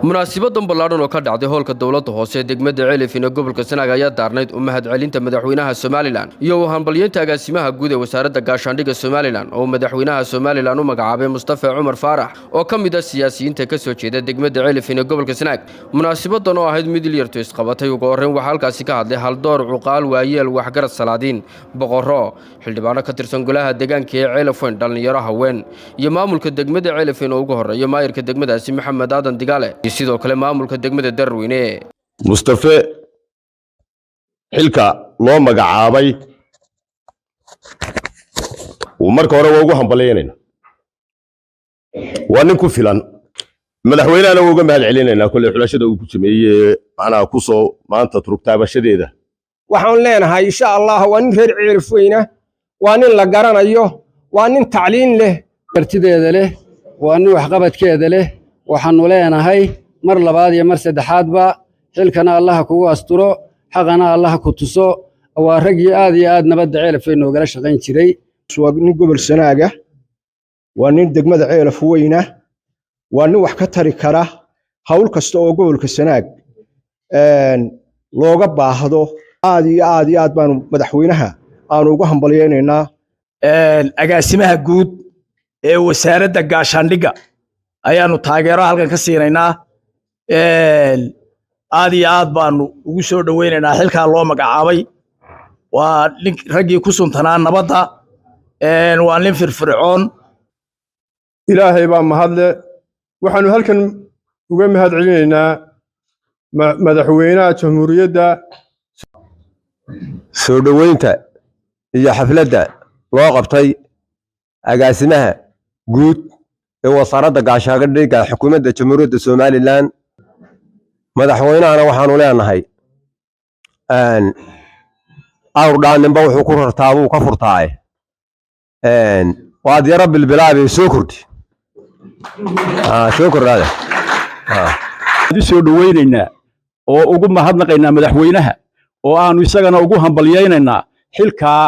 munaasibadan ballaaran oo ka dhacday hoolka dowladda hoose ee degmada Ceelifin ee gobolka Sanaag ayaa daarnayd u mahadcelinta madaxweynaha Soomaaliland iyo u hambalyeynta agaasimaha guud ee wasaaradda gaashaandhigga Soomaaliland oo madaxweynaha Soomaaliland u magacaabay Mustafa Cumar Faarax oo ka mid ah siyaasiyiinta ka soo jeeda degmada Ceelifin ee gobolka Sanaag. Munaasabadan oo ahayd mid liirto isqabatay ugu horreyn waxaa halkaasi ka hadlay haldoor cuqaal waayeel waxgarad salaadiin boqorro xildhibaano ka tirsan golaha deegaanka ee Ceelifin dhalinyaro haween iyo maamulka degmada Ceelifin oo ugu horreeya maayirka degmadaasi Maxamed Aadan Digaale sidoo kale maamulka degmada Darweyne Mustafa xilka loo magacaabay marka hore waa ugu hambalyeynayna waa nin ku filan madaxweynahana uga mahad celinayna kulli xulashada uu ku sameeyay macnaha ku soo maanta turugtaabashadeeda waxaan leenahay insha Allah waa nin reer Ceelifin waa nin la garanayo waa nin tacliin leh kartideeda leh waa nin wax qabadkeeda leh waxaanu leenahay mar labaad iyo mar saddexaadba xilkana Allah kugu asturo xaqana Allah ku tuso waa rag aad iyo aad nabad Ceelifin noogala shaqayn jiray waa nin gobol Sanaaga waa nin degmada Ceelifin waa nin wax ka tari kara hawl kasta oo gobolka Sanaag looga baahdo aad iyo aad baan madaxweynaha aan ugu hambalyeynaa agaasimaha guud ee wasaaradda gaashaandhigga ayaanu taageero halkan ka siinaynaa aad iyo aad baanu ugu soo dhaweynaynaa xilka loo magacaabay waa nin raggii ku suntanaa nabadda waa nin firfircoon ilaahay baa mahadle waxaanu halkan uga mahad celinaynaa madaxweynaha jamhuuriyadda soo dhaweynta iyo xafladda loo qabtay agaasimaha guud ee wasaaradda gaashaandhigga xukuumadda jamhuuriyadda Soomaaliland madaxweynahana waxaanu leenahay awrdaaninba wuxuu ku rartaa buu ka furtaay waad yara bilbilaabay soo kordhi soo kordhada soo dhaweynaynaa oo ugu mahadnaqaynaa madaxweynaha oo aanu isagana ugu hambalyeynaynaa xilkaa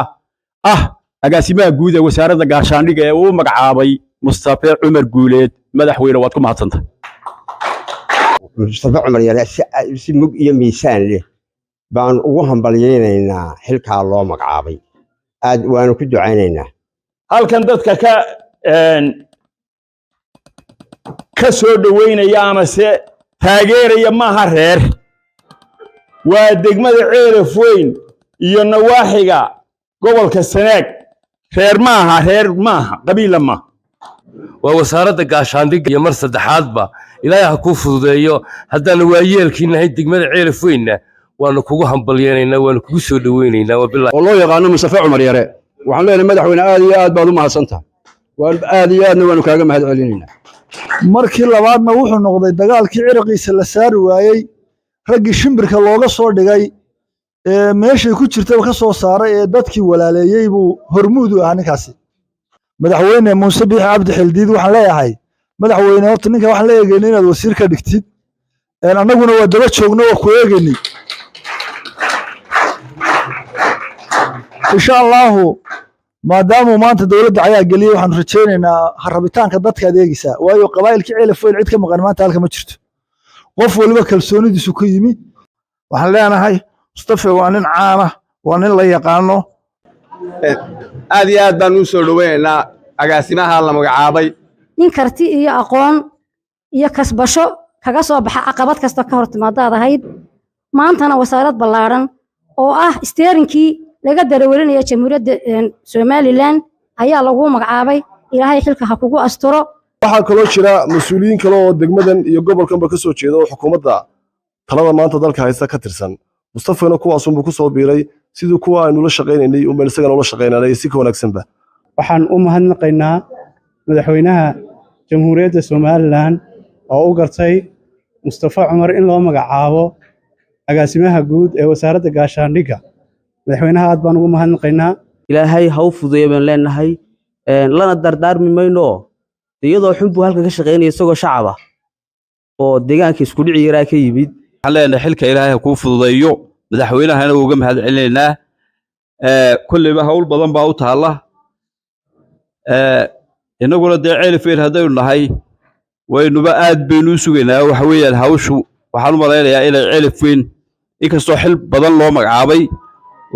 agaasimaha guud ee wasaaradda gaashaandhigga ee uu magacaabay Mustafa Cumar Guuleed madaxweyne waad ku mahadsantahay Mustafa Cumar yare si mug iyo miisaan leh baan ugu hambalyeynaa xilka loo magacaabay aad waanu ku ducaynaynaa halkan dadka ka soo dhaweynaya ama se taageeraya maaha reer waa degmada Ceelifin iyo nawaaxiga gobolka Sanaag reer maaha qabiil ma waa wasaaradda gaashaandhigga iyo mar saddexaadba ilaahay ha ku fududeeyo haddana waayeelkiinahay degmada Ceelifin waanu kugu hambalyeynaa waanu kugu soo dhaweynaynaa oo loo yaqaan Mustafa Cumar yare waxaan leenahay madaxweyne aad iyo aad baad u mahadsantahay waan aad iyo aadna waanu kaaga mahad celinaynaa markii labaadna wuxuu noqday dagaalkii ciraqiisa la saari waayay raggii shimbirka looga soo dhigay meeshay ku jirtay ka soo saaray ee dadkii walaaleeyay buu hormuud u ahaa ninkaasi madaxweyne Muuse Biixi Cabdi Xildiid waxaan leeyahay madaxweyne horta ninka waxaan la eegaynay inaad wasiir ka dhigtid annaguna waa daba joogno oo ku eegaynay insha Allah maadaama maanta dawladda ayaa galiyay waxaan rajaynaynaa harabitaanka dadka adeegisa waayo qabaa'ilkii Ceelifin cid ka maqan maanta halka ma jirto qof waliba kalsoonidiisu ku yimi waxaan leenahay Mustafa waa nin caana waa nin la yaqaano aad iyo aad baan u soo dhaweynaynaa agaasimaha la magacaabay nin karti iyo aqoon iyo kasbasho kaga soo baxa caqabad kasta ka hor timaadaad ahayd maantana wasaarad ballaaran oo steerinkii laga darawalinayo jamhuuriyadda Soomaaliland ayaa lagu magacaabay ilaahay xilka ha kugu asturo waxa kaloo jira mas'uuliyiin kale oo degmadan iyo gobolkanba ka soo jeeda oo xukuumadda talada maanta dalka haysta ka tirsan Mustafana kuwaas uu ku soo biiray sidoo kuwa aynu la shaqeynay oo meel isaga la shaqeynay si ka wanaagsanba waxaan u mahadnaqaynaa madaxweynaha jamhuuriyadda Soomaaliland oo u gartay Mustafa Cumar in loo magacaabo agaasimaha guud ee wasaaradda gaashaandhigga madaxweynaha aad baan ugu mahadnaqaynaa ilaahay ha u fududeeyo baan leenahay lana dardaarmi mayno iyadoo xunbu halka ka shaqeynaya isagoo shacab ah oo deegaanka isku dhici yaraa ka yimid waxaan leenahay xilka ilaahay ha ku fududeeyo madaxweynahana uga mahad celinaynaa kulliba hawl badan baa u taala inaguna dee Ceelifin haddaynu nahay waynuba aad baynu u sugaynaa waxa weeyaan hawshu waxaan u malaynayaa inay celif weyn inkastoo xil badan loo magacaabay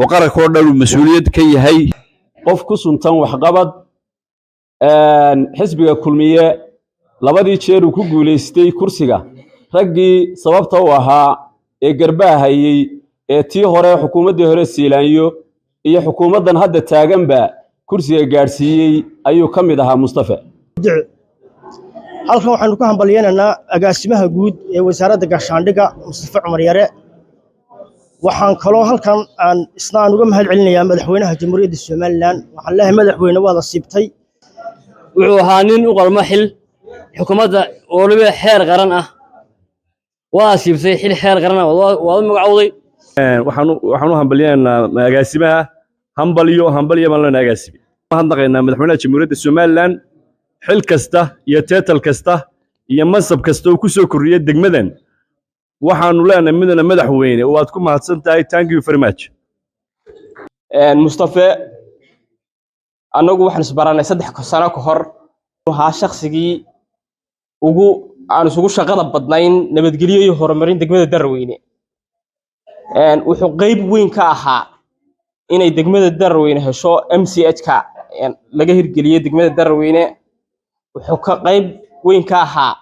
oo qaranka oo dhan uu mas'uuliyad ka yahay qof ku suntan waxqabad xisbiga kulmiye labadii jeer uu ku guuleystay kursiga raggii sababta u ahaa ee garbaha hayay ee tii hore xukuumaddii hore siilaanyo iyo xukuumaddan hadda taaganba kursiga gaadhsiiyey ayuu ka mid ahaa Mustafa. halkan waxaanu ku hambalyeynaa agaasimaha guud ee wasaaradda gaashaandhigga Mustafa Cumar Yare. waxaan kaloo halkan aan isna uga mahad celinayaa madaxweynaha jamhuuriyadda Soomaaliland. waxaan leeyahay madaxweyne waa la siibtay. wuxuu ahaa nin u qalma xil xukuumadda oo waliba xeer qaran ah waa siibtay xil xeer qaran ah waa magacowday. waxaan u hambalyeynaa agaasimaha hambalyo baan leenahay agaasimi waxaan naqaynaa madaxweynaha jamhuuriyadda Soomaaliland xil kasta iyo teetal kasta iyo mansab kasta oo ku soo kordhiyay degmadan waxaanu leenahay midna madaxweyne oo aad ku mahadsan tahay. Thank you very much. Mustafa anagu waxaan isbaranay 3 sano ka hor waxa shakhsigii aan isugu shaqada badnayn nabadgeliyo iyo horumarin degmada Darweyne. wuxuu qayb weyn ka ahaa inay degmada Darweyne hesho MCH-ka laga hirgeliyay degmada Darweyne. wuxuu ka qayb weyn ka ahaa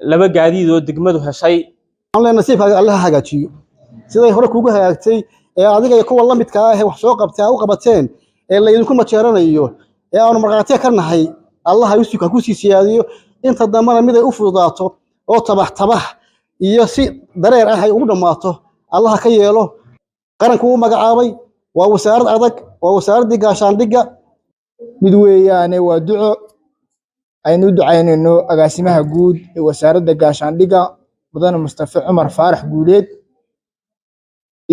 2 gaadiid oo degmadu heshay. الله نصيب الله hagaajiyo siday hore kuugu hagaagtay ee adiga iyo kuwa la midka ah wax soo qabtay u qabateen ee la idinku majeeranayo ee aanu marqaatay ka nahay Allah ay usiika ku siisiyaadiyo inta damana mid ay u fududaato oo tabax iyo si dareer ah ay ugu dhamaato Allah ka yeelo. qaranku uu magacaabay waa wasaarad adag waa wasaaradii gaashaandhigga mid weeyaane waa duco aynu ducaynayno agaasimaha guud ee wasaaradda gaashaandhigga mudane Mustafa Cumar Faarax Guuleed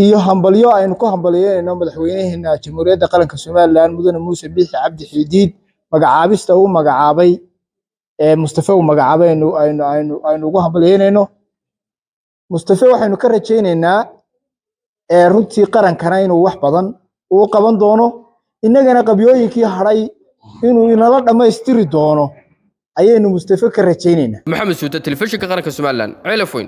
iyo hambalyo aynu ku hambalyeynayno madaxweynaha jamhuuriyadda qaranka Soomaaliland mudane Muuse Biixi Cabdi Xidiid magacaabista uu magacaabay Mustafa uu magacaabay aynu ugu hambalyeynayno. Mustafa waxaynu ka rajaynaynaa runtii qarankana inuu wax badan uu qaban doono inagana qabyooyinkii haray inuu inala dhamaystiri doono ayaynu Mustafa ka rajaynaynaa. Maxamed Suuta, telefishinka qaranka Soomaaliland, Ceelaf Weyn.